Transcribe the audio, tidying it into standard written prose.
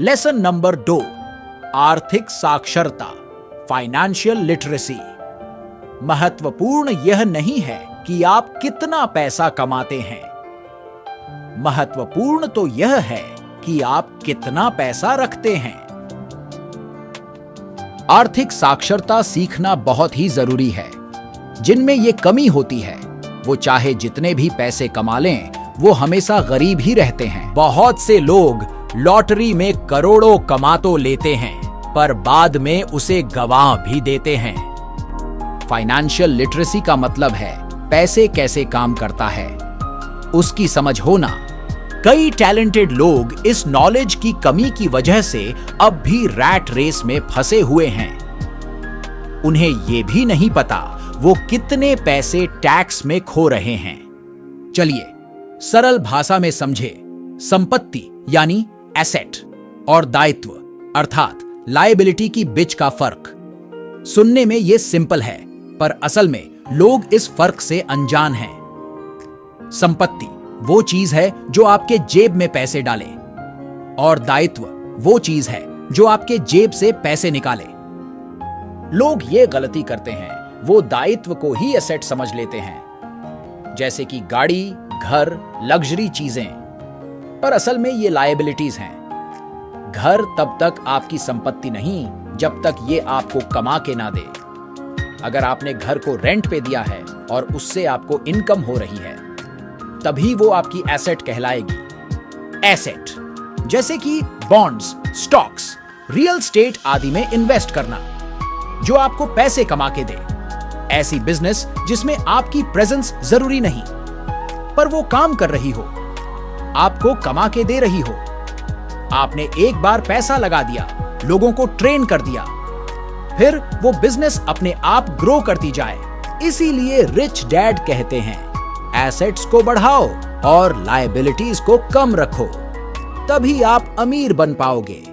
Lesson number 2, आर्थिक साक्षरता, financial literacy. महत्वपूर्ण यह नहीं है कि आप कितना पैसा कमाते हैं, महत्वपूर्ण तो यह है कि आप कितना पैसा रखते हैं। आर्थिक साक्षरता सीखना बहुत ही जरूरी है। जिनमें ये कमी होती है वो चाहे जितने भी पैसे कमा लें, वो हमेशा गरीब ही रहते हैं। बहुत से लोग लॉटरी में करोड़ों कमा तो लेते हैं, पर बाद में उसे गंवा भी देते हैं। फाइनेंशियल लिटरेसी का मतलब है पैसे कैसे काम करता है, उसकी समझ होना। कई टैलेंटेड लोग इस नॉलेज की कमी की वजह से अब भी रैट रेस में फंसे हुए हैं। उन्हें यह भी नहीं पता वो कितने पैसे टैक्स में खो रहे हैं। चलिए सरल भाषा में समझे। संपत्ति यानी एसेट और दायित्व अर्थात लायबिलिटी की बीच का फर्क। सुनने में यह सिंपल है, पर असल में लोग इस फर्क से अनजान हैं। संपत्ति वो चीज है जो आपके जेब में पैसे डाले, और दायित्व वो चीज है जो आपके जेब से पैसे निकाले। लोग ये गलती करते हैं, वो दायित्व को ही एसेट समझ लेते हैं, जैसे कि गाड़ी, घर, लग्जरी चीजें, पर असल में ये लायबिलिटीज हैं। घर तब तक आपकी संपत्ति नहीं जब तक ये आपको कमा के ना दे। अगर आपने घर को रेंट पे दिया है और उससे आपको इनकम हो रही है, तभी वो आपकी एसेट कहलाएगी। एसेट जैसे कि बॉन्ड्स, स्टॉक्स, रियल स्टेट आदि में इन्वेस्ट करना, जो आपको पैसे कमा के दे। ऐसी बिजनेस जिसमें आपकी प्रेजेंस जरूरी नहीं, पर वो काम कर रही हो, आपको कमा के दे रही हो। आपने एक बार पैसा लगा दिया, लोगों को ट्रेन कर दिया, फिर वो बिजनेस अपने आप ग्रो करती जाए। इसीलिए रिच डैड कहते हैं, एसेट्स को बढ़ाओ और लायबिलिटीज को कम रखो, तभी आप अमीर बन पाओगे।